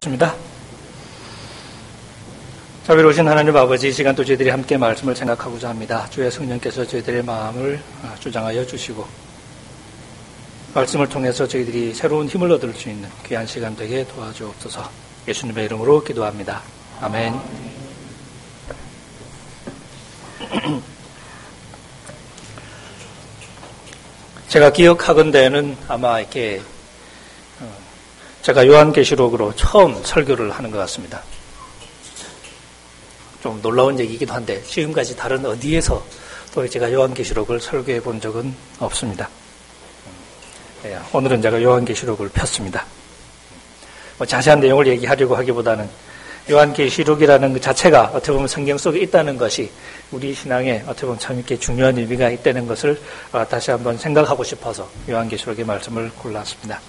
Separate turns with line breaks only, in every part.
기도하겠습니다. 자비로우신 하나님 아버지, 이 시간 또 저희들이 함께 말씀을 생각하고자 합니다. 주의 성령께서 저희들의 마음을 주장하여 주시고 말씀을 통해서 저희들이 새로운 힘을 얻을 수 있는 귀한 시간 되게 도와주옵소서. 예수님의 이름으로 기도합니다. 아멘. 제가 기억하건대는 아마 이렇게 제가 요한계시록으로 처음 설교를 하는 것 같습니다. 좀 놀라운 얘기이기도 한데 지금까지 다른 어디에서 또 제가 요한계시록을 설교해 본 적은 없습니다. 오늘은 제가 요한계시록을 폈습니다. 자세한 내용을 얘기하려고 하기보다는 요한계시록이라는 그 자체가 어떻게 보면 성경 속에 있다는 것이 우리 신앙에 어떻게 보면 참 이렇게 중요한 의미가 있다는 것을 다시 한번 생각하고 싶어서 요한계시록의 말씀을 골랐습니다.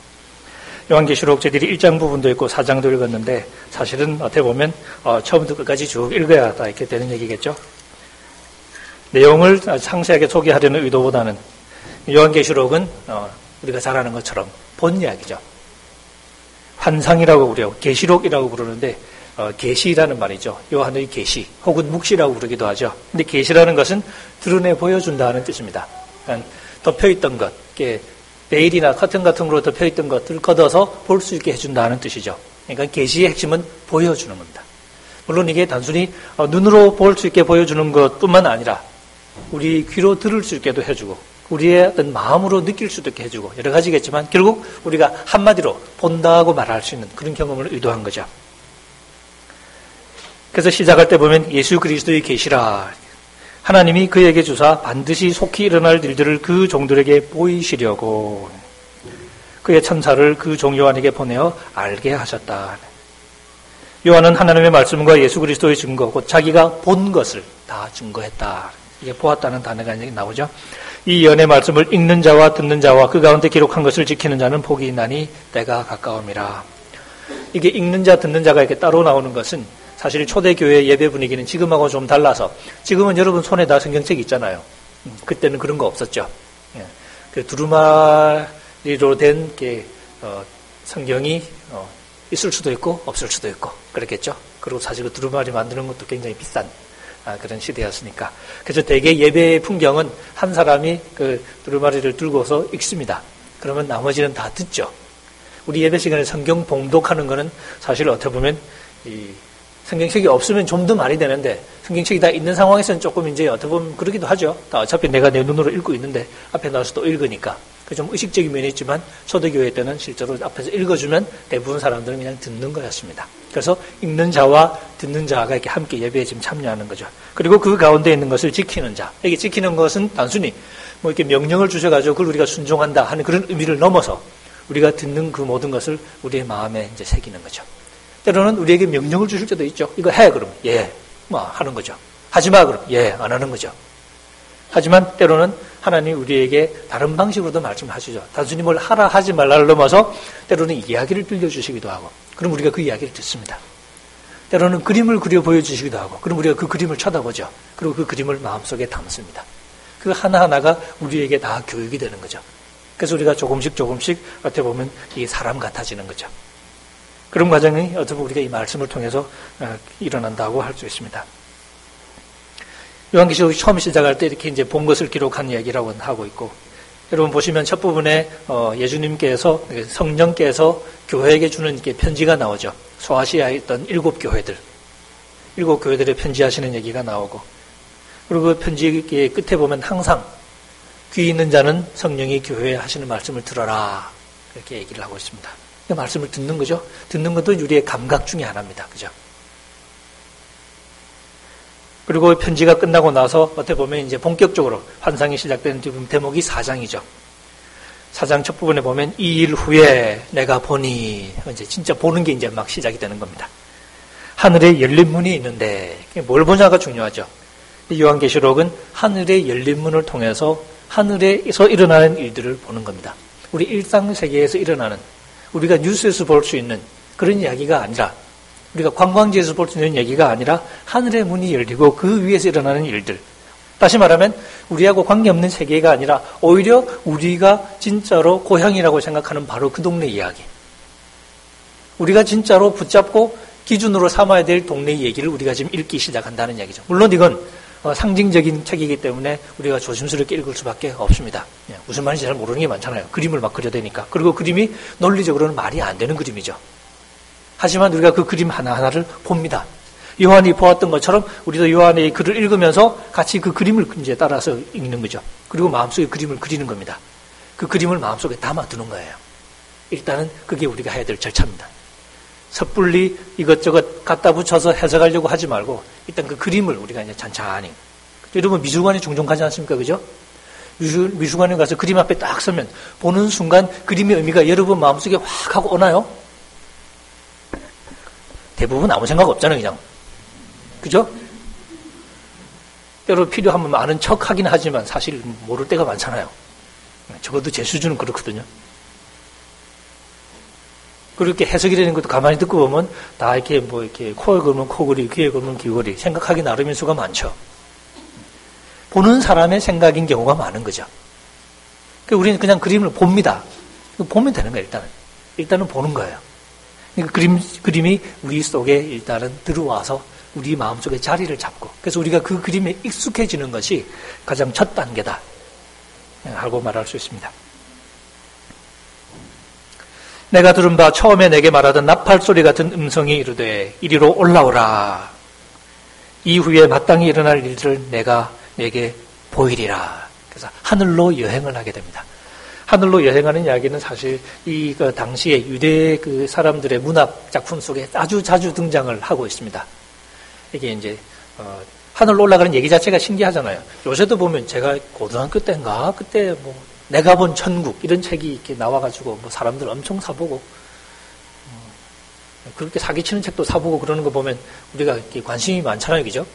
요한계시록 저희들이 1장 부분도 있고 4장도 읽었는데 사실은 어떻게 보면 처음부터 끝까지 쭉 읽어야 다 이렇게 되는 얘기겠죠. 내용을 상세하게 소개하려는 의도보다는 요한계시록은 우리가 잘 아는 것처럼 본 이야기죠. 환상이라고 그래요. 계시록이라고 부르는데 계시라는 말이죠. 요한의 계시 혹은 묵시라고 부르기도 하죠. 근데 계시라는 것은 드러내 보여준다는 뜻입니다. 그러니까 덮여있던 것, 베일이나 커튼 같은 거로 덮여있던 것들을 걷어서 볼 수 있게 해준다는 뜻이죠. 그러니까 계시의 핵심은 보여주는 겁니다. 물론 이게 단순히 눈으로 볼 수 있게 보여주는 것뿐만 아니라 우리 귀로 들을 수 있게도 해주고 우리의 어떤 마음으로 느낄 수도 있게 해주고 여러 가지겠지만 결국 우리가 한마디로 본다고 말할 수 있는 그런 경험을 의도한 거죠. 그래서 시작할 때 보면 예수 그리스도의 계시라. 하나님이 그에게 주사 반드시 속히 일어날 일들을 그 종들에게 보이시려고 그의 천사를 그 종 요한에게 보내어 알게 하셨다. 요한은 하나님의 말씀과 예수 그리스도의 증거, 곧 자기가 본 것을 다 증거했다. 이게 보았다는 단어가 나오죠. 이 예언의 말씀을 읽는 자와 듣는 자와 그 가운데 기록한 것을 지키는 자는 복이 있나니 때가 가까움이라. 이게 읽는 자, 듣는 자가 이렇게 따로 나오는 것은 사실 초대교회 예배 분위기는 지금하고 좀 달라서 지금은 여러분 손에 다 성경책이 있잖아요. 그때는 그런 거 없었죠. 그 두루마리로 된 성경이 있을 수도 있고 없을 수도 있고 그랬겠죠. 그리고 사실 그 두루마리 만드는 것도 굉장히 비싼 그런 시대였으니까. 그래서 대개 예배의 풍경은 한 사람이 그 두루마리를 들고서 읽습니다. 그러면 나머지는 다 듣죠. 우리 예배 시간에 성경 봉독하는 거는 사실 어떻게 보면 성경책이 없으면 좀 더 말이 되는데 성경책이 다 있는 상황에서는 조금 이제 어떻게 보면 그러기도 하죠. 어차피 내가 내 눈으로 읽고 있는데 앞에 나와서 또 읽으니까. 좀 의식적인 면이 있지만 초대교회 때는 실제로 앞에서 읽어주면 대부분 사람들은 그냥 듣는 거였습니다. 그래서 읽는 자와 듣는 자가 이렇게 함께 예배에 지금 참여하는 거죠. 그리고 그 가운데 있는 것을 지키는 자. 이게 지키는 것은 단순히 뭐 이렇게 명령을 주셔가지고 그걸 우리가 순종한다 하는 그런 의미를 넘어서 우리가 듣는 그 모든 것을 우리의 마음에 이제 새기는 거죠. 때로는 우리에게 명령을 주실 때도 있죠. 이거 해, 그럼 예, 하는 거죠. 하지 마, 그럼 예, 안 하는 거죠. 하지만 때로는 하나님 우리에게 다른 방식으로도 말씀하시죠. 단순히 뭘 하라 하지 말라를 넘어서 때로는 이야기를 들려주시기도 하고 그럼 우리가 그 이야기를 듣습니다. 때로는 그림을 그려 보여주시기도 하고 그럼 우리가 그 그림을 쳐다보죠. 그리고 그 그림을 마음속에 담습니다. 그 하나하나가 우리에게 다 교육이 되는 거죠. 그래서 우리가 조금씩 어떻게 보면 이 사람 같아지는 거죠. 그런 과정이 어떻게 보면 우리가 이 말씀을 통해서 일어난다고 할 수 있습니다. 요한계시록이 처음 시작할 때 이렇게 이제 본 것을 기록한 이야기라고 하고 있고, 여러분 보시면 첫 부분에 예수님께서 성령께서 교회에게 주는 이렇게 편지가 나오죠. 소아시아에 있던 7 교회들, 7 교회들에 편지하시는 얘기가 나오고, 그리고 그 편지 끝에 보면 항상 귀 있는 자는 성령이 교회에 하시는 말씀을 들어라 이렇게 얘기를 하고 있습니다. 그 말씀을 듣는 거죠. 듣는 것도 우리의 감각 중에 하나입니다. 그죠? 그리고 편지가 끝나고 나서 어떻게 보면 이제 본격적으로 환상이 시작되는 대목이 4장이죠. 4장 첫 부분에 보면 이 일 후에 내가 보니 이제 진짜 보는 게 이제 막 시작이 되는 겁니다. 하늘에 열린 문이 있는데 뭘 보냐가 중요하죠. 요한계시록은 하늘의 열린 문을 통해서 하늘에서 일어나는 일들을 보는 겁니다. 우리 일상 세계에서 일어나는 우리가 뉴스에서 볼 수 있는 그런 이야기가 아니라 우리가 관광지에서 볼 수 있는 얘기가 아니라 하늘의 문이 열리고 그 위에서 일어나는 일들. 다시 말하면 우리하고 관계없는 세계가 아니라 오히려 우리가 진짜로 고향이라고 생각하는 바로 그 동네 이야기. 우리가 진짜로 붙잡고 기준으로 삼아야 될 동네의 얘기를 우리가 지금 읽기 시작한다는 얘기죠. 물론 이건 상징적인 책이기 때문에 우리가 조심스럽게 읽을 수밖에 없습니다. 무슨 말인지 잘 모르는 게 많잖아요. 그림을 막 그려대니까. 그리고 그림이 논리적으로는 말이 안 되는 그림이죠. 하지만 우리가 그 그림 하나하나를 봅니다. 요한이 보았던 것처럼 우리도 요한의 글을 읽으면서 같이 그 그림을 이제 따라서 읽는 거죠. 그리고 마음속에 그림을 그리는 겁니다. 그 그림을 마음속에 담아두는 거예요. 일단은 그게 우리가 해야 될 절차입니다. 섣불리 이것저것 갖다 붙여서 해석하려고 하지 말고 일단 그 그림을 우리가 이제 찬찬히. 여러분 미술관에 종종 가지 않습니까? 그죠? 미술관에 가서 그림 앞에 딱 서면 보는 순간 그림의 의미가 여러분 마음속에 확 하고 오나요? 대부분 아무 생각 없잖아요, 그냥. 그죠? 때로 필요하면 아는 척 하긴 하지만 사실 모를 때가 많잖아요. 적어도 제 수준은 그렇거든요. 그렇게 해석이 되는 것도 가만히 듣고 보면 다 이렇게 이렇게 코에 걸면 코걸이, 귀에 걸면 귀걸이 생각하기 나름인 수가 많죠. 보는 사람의 생각인 경우가 많은 거죠. 그러니까 우리는 그냥 그림을 봅니다. 보면 되는 거예요, 일단은. 일단은 보는 거예요. 그러니까 그림이 우리 속에 일단은 들어와서 우리 마음속에 자리를 잡고 그래서 우리가 그 그림에 익숙해지는 것이 가장 첫 단계다 하고 말할 수 있습니다. 내가 들은 바 처음에 내게 말하던 나팔 소리 같은 음성이 이르되 이리로 올라오라. 이후에 마땅히 일어날 일들을 내가 내게 보이리라. 그래서 하늘로 여행을 하게 됩니다. 하늘로 여행하는 이야기는 사실 이 당시에 유대 그 사람들의 문학 작품 속에 아주 자주 등장을 하고 있습니다. 이게 이제 하늘로 올라가는 얘기 자체가 신기하잖아요. 요새도 보면 제가 고등학교 때인가 그때 내가 본 천국 이런 책이 이렇게 나와가지고 사람들 엄청 사보고 그렇게 사기치는 책도 사보고 그러는 거 보면 우리가 이렇게 관심이 많잖아요, 그죠?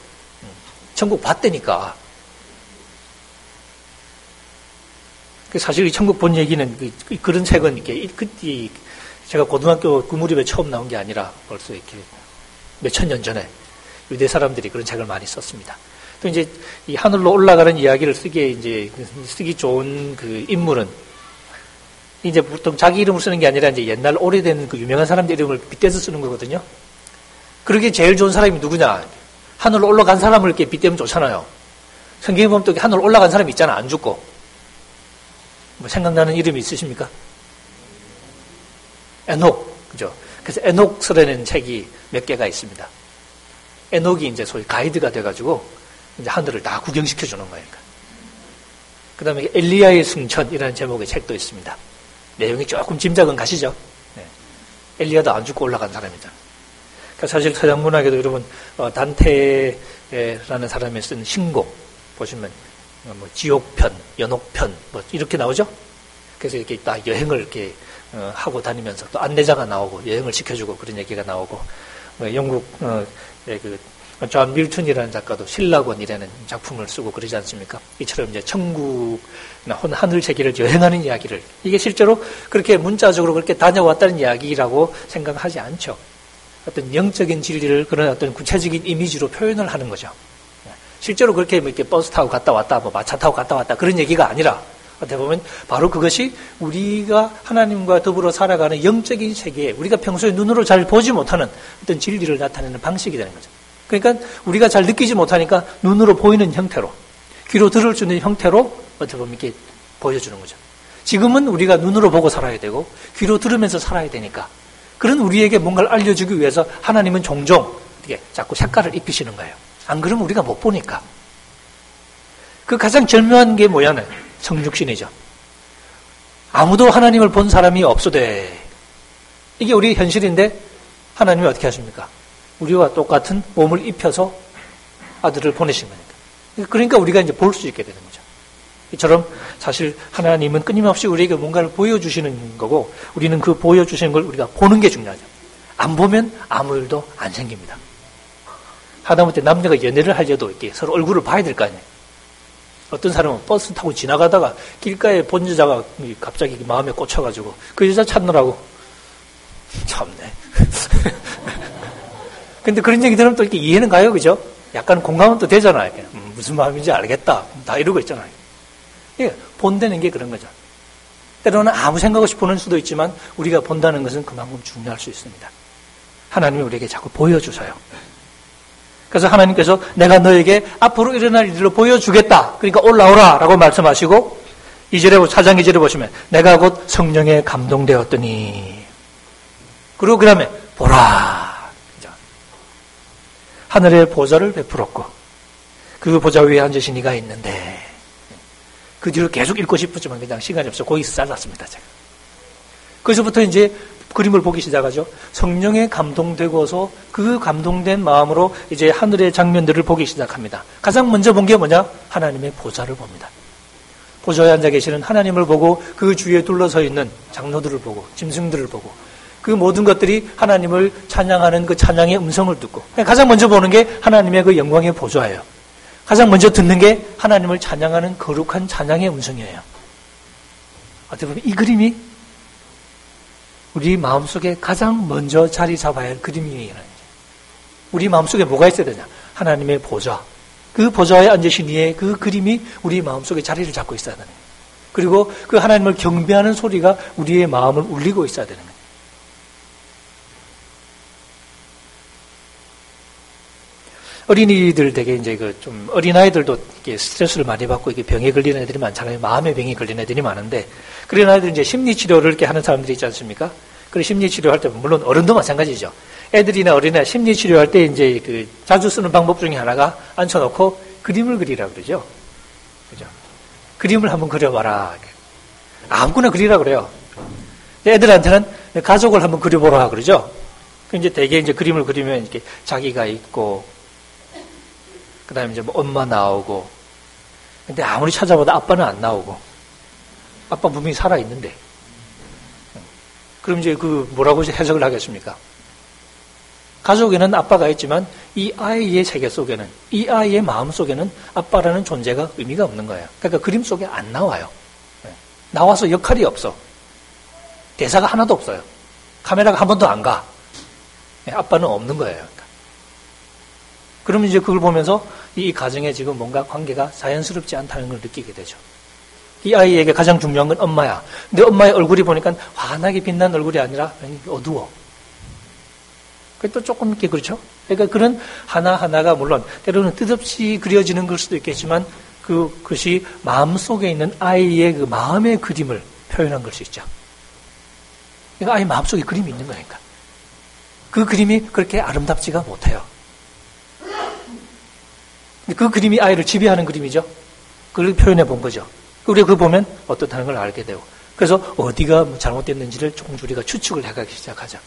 천국 봤다니까. 사실 이 천국 본 얘기는 그런 책은 이렇게 제가 고등학교 그 무렵에 처음 나온 게 아니라 벌써 이렇게 몇천 년 전에 유대 사람들이 그런 책을 많이 썼습니다. 또 이제 이 하늘로 올라가는 이야기를 쓰기 좋은 그 인물은 이제 보통 자기 이름을 쓰는 게 아니라 이제 옛날 오래된 그 유명한 사람들 이름을 빗대서 쓰는 거거든요. 그러기에 제일 좋은 사람이 누구냐? 하늘로 올라간 사람을 이렇게 빗대면 좋잖아요. 성경에 보면 또 하늘로 올라간 사람이 있잖아, 안 죽고. 생각나는 이름이 있으십니까? 에녹, 그죠? 그래서 에녹서라는 책이 몇 개가 있습니다. 에녹이 이제 소위 가이드가 돼가지고 이제 하늘을 다 구경시켜 주는 거예요. 그 다음에 엘리야의 승천이라는 제목의 책도 있습니다. 내용이 조금 짐작은 가시죠? 네. 엘리야도 안 죽고 올라간 사람이잖아요. 그러니까 사실 서양 문학에도 여러분 단테라는 사람이 쓴 신곡 보시면 지옥편, 연옥편 이렇게 나오죠? 그래서 이렇게 딱 여행을 이렇게 하고 다니면서 또 안내자가 나오고 여행을 시켜주고 그런 얘기가 나오고 영국 존 밀턴이라는 작가도 신라권이라는 작품을 쓰고 그러지 않습니까? 이처럼 이제 천국이나 하늘 세계를 여행하는 이야기를 이게 실제로 그렇게 문자적으로 그렇게 다녀왔다는 이야기라고 생각하지 않죠. 어떤 영적인 진리를 그런 어떤 구체적인 이미지로 표현을 하는 거죠. 실제로 그렇게 이렇게 버스 타고 갔다 왔다, 마차 타고 갔다 왔다 그런 얘기가 아니라 어떻게 보면 바로 그것이 우리가 하나님과 더불어 살아가는 영적인 세계에 우리가 평소에 눈으로 잘 보지 못하는 어떤 진리를 나타내는 방식이 되는 거죠. 그러니까 우리가 잘 느끼지 못하니까 눈으로 보이는 형태로, 귀로 들을 수 있는 형태로 어떻게 보면 이렇게 보여주는 거죠. 지금은 우리가 눈으로 보고 살아야 되고 귀로 들으면서 살아야 되니까 그런 우리에게 뭔가를 알려주기 위해서 하나님은 종종 이렇게 자꾸 색깔을 입히시는 거예요. 안 그러면 우리가 못 보니까. 그 가장 절묘한 게 뭐냐면 성육신이죠. 아무도 하나님을 본 사람이 없어대. 이게 우리 현실인데 하나님이 어떻게 하십니까? 우리와 똑같은 몸을 입혀서 아들을 보내신 거니까. 그러니까 우리가 이제 볼 수 있게 되는 거죠. 이처럼 사실 하나님은 끊임없이 우리에게 뭔가를 보여주시는 거고 우리는 그 보여주시는 걸 우리가 보는 게 중요하죠. 안 보면 아무 일도 안 생깁니다. 하다못해 남녀가 연애를 하려도 이렇게 서로 얼굴을 봐야 될 거 아니에요. 어떤 사람은 버스 타고 지나가다가 길가에 본 여자가 갑자기 마음에 꽂혀가지고 그 여자 찾느라고 참네. 근데 그런 얘기 들으면 또 이렇게 이해는 가요, 그죠? 약간 공감은 또 되잖아요. 무슨 마음인지 알겠다. 다 이러고 있잖아요. 예, 본다는 게 그런 거죠. 때로는 아무 생각 없이 보는 수도 있지만 우리가 본다는 것은 그만큼 중요할 수 있습니다. 하나님이 우리에게 자꾸 보여주세요. 그래서 하나님께서 내가 너에게 앞으로 일어날 일들로 보여주겠다. 그러니까 올라오라 라고 말씀하시고 4장 2절에 보시면 내가 곧 성령에 감동되었더니 그리고 그 다음에 보라. 하늘의 보좌를 베풀었고 그 보좌 위에 앉으신 이가 있는데 그 뒤로 계속 읽고 싶었지만 그냥 시간이 없어서 거기서 잘랐습니다. 제가. 거기서부터 이제 그림을 보기 시작하죠. 성령에 감동되고서 그 감동된 마음으로 이제 하늘의 장면들을 보기 시작합니다. 가장 먼저 본 게 뭐냐? 하나님의 보좌를 봅니다. 보좌에 앉아 계시는 하나님을 보고 그 주위에 둘러서 있는 장로들을 보고 짐승들을 보고 그 모든 것들이 하나님을 찬양하는 그 찬양의 음성을 듣고 가장 먼저 보는 게 하나님의 그 영광의 보좌예요. 가장 먼저 듣는 게 하나님을 찬양하는 거룩한 찬양의 음성이에요. 어떻게 보면 이 그림이 우리 마음속에 가장 먼저 자리 잡아야 할 그림이에요. 우리 마음속에 뭐가 있어야 되냐? 하나님의 보좌. 그 보좌에 앉으신 이의 그 그림이 우리 마음속에 자리를 잡고 있어야 되는 거예요. 그리고 그 하나님을 경배하는 소리가 우리의 마음을 울리고 있어야 되는 거예요. 어린이들 되게 이제 좀 어린아이들도 이렇게 스트레스를 많이 받고 이게 병에 걸리는 애들이 많잖아요. 마음의 병에 걸리는 애들이 많은데 그런 아이들 이제 심리치료를 이렇게 하는 사람들이 있지 않습니까? 그리고 심리치료할 때 물론 어른도 마찬가지죠. 애들이나 어린애 심리치료할 때 이제 그 자주 쓰는 방법 중에 하나가 앉혀놓고 그림을 그리라 그러죠. 그죠? 그림을 한번 그려봐라. 아무거나 그리라 그래요. 애들한테는 가족을 한번 그려보라 그러죠. 이제 대개 이제 그림을 그리면 이렇게 자기가 있고 그 다음에 이제 뭐 엄마 나오고, 근데 아무리 찾아봐도 아빠는 안 나오고, 아빠 분명히 살아있는데. 그럼 이제 그 뭐라고 해석을 하겠습니까? 가족에는 아빠가 있지만 이 아이의 세계 속에는, 이 아이의 마음 속에는 아빠라는 존재가 의미가 없는 거예요. 그러니까 그림 속에 안 나와요. 나와서 역할이 없어. 대사가 하나도 없어요. 카메라가 한 번도 안 가. 아빠는 없는 거예요. 그러면 이제 그걸 보면서 이 가정에 지금 뭔가 관계가 자연스럽지 않다는 걸 느끼게 되죠. 이 아이에게 가장 중요한 건 엄마야. 근데 엄마의 얼굴이 보니까 환하게 빛난 얼굴이 아니라 어두워. 그게 또 조금 이렇게 그렇죠? 그러니까 그런 하나하나가 물론 때로는 뜻없이 그려지는 걸 수도 있겠지만 그것이 마음속에 있는 아이의 그 마음의 그림을 표현한 걸 수 있죠. 그러니까 아이 마음속에 그림이 있는 거니까. 그 그림이 그렇게 아름답지가 못해요. 그 그림이 아이를 지배하는 그림이죠. 그걸 표현해 본 거죠. 우리가 그걸 보면 어떻다는 걸 알게 되고 그래서 어디가 잘못됐는지를 조금 우리가 추측을 해가기 시작하죠.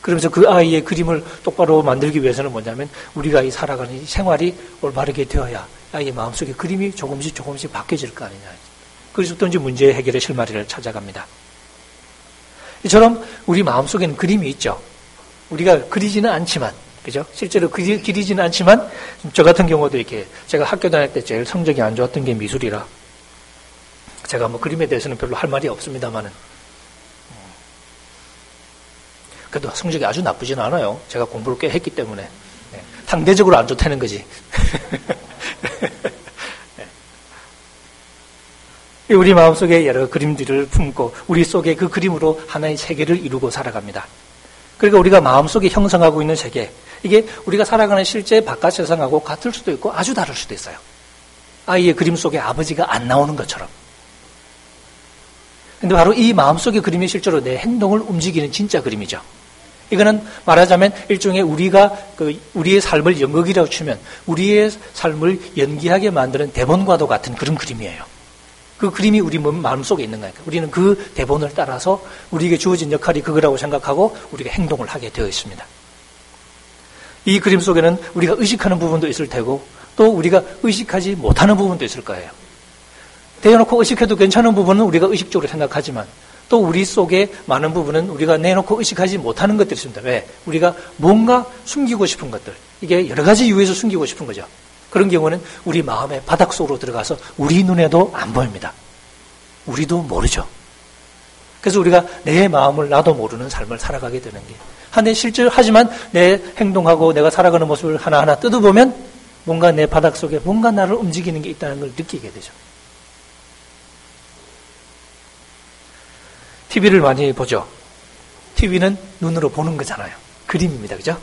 그러면서 그 아이의 그림을 똑바로 만들기 위해서는 뭐냐면 우리가 이 살아가는 이 생활이 올바르게 되어야 아이의 마음속에 그림이 조금씩 바뀌어질 거 아니냐. 그래서 또 이제 문제 해결의 실마리를 찾아갑니다. 이처럼 우리 마음속에는 그림이 있죠. 우리가 그리지는 않지만 그죠? 실제로 그리지는 않지만 저 같은 경우도 이렇게 제가 학교 다닐 때 제일 성적이 안 좋았던 게 미술이라 제가 뭐 그림에 대해서는 별로 할 말이 없습니다만은 그래도 성적이 아주 나쁘진 않아요. 제가 공부를 꽤 했기 때문에 상대적으로 안 좋다는 거지. 우리 마음속에 여러 그림들을 품고 우리 속에 그 그림으로 하나의 세계를 이루고 살아갑니다. 그러니까 우리가 마음속에 형성하고 있는 세계, 이게 우리가 살아가는 실제 바깥 세상하고 같을 수도 있고 아주 다를 수도 있어요. 아이의 그림 속에 아버지가 안 나오는 것처럼. 근데 바로 이 마음속의 그림이 실제로 내 행동을 움직이는 진짜 그림이죠. 이거는 말하자면 일종의 우리가 우리의 삶을 연극이라고 치면 우리의 삶을 연기하게 만드는 대본과도 같은 그런 그림이에요. 그 그림이 우리 마음속에 있는 거니까 우리는 그 대본을 따라서 우리에게 주어진 역할이 그거라고 생각하고 우리가 행동을 하게 되어 있습니다. 이 그림 속에는 우리가 의식하는 부분도 있을 테고 또 우리가 의식하지 못하는 부분도 있을 거예요. 대놓고 의식해도 괜찮은 부분은 우리가 의식적으로 생각하지만 또 우리 속에 많은 부분은 우리가 내놓고 의식하지 못하는 것들이 있습니다. 왜? 우리가 뭔가 숨기고 싶은 것들, 이게 여러 가지 이유에서 숨기고 싶은 거죠. 그런 경우는 우리 마음의 바닥 속으로 들어가서 우리 눈에도 안 보입니다. 우리도 모르죠. 그래서 우리가 내 마음을 나도 모르는 삶을 살아가게 되는 게 하지만 내 행동하고 내가 살아가는 모습을 하나하나 뜯어보면 뭔가 내 바닥 속에 뭔가 나를 움직이는 게 있다는 걸 느끼게 되죠. TV를 많이 보죠. TV는 눈으로 보는 거잖아요. 그림입니다. 그죠?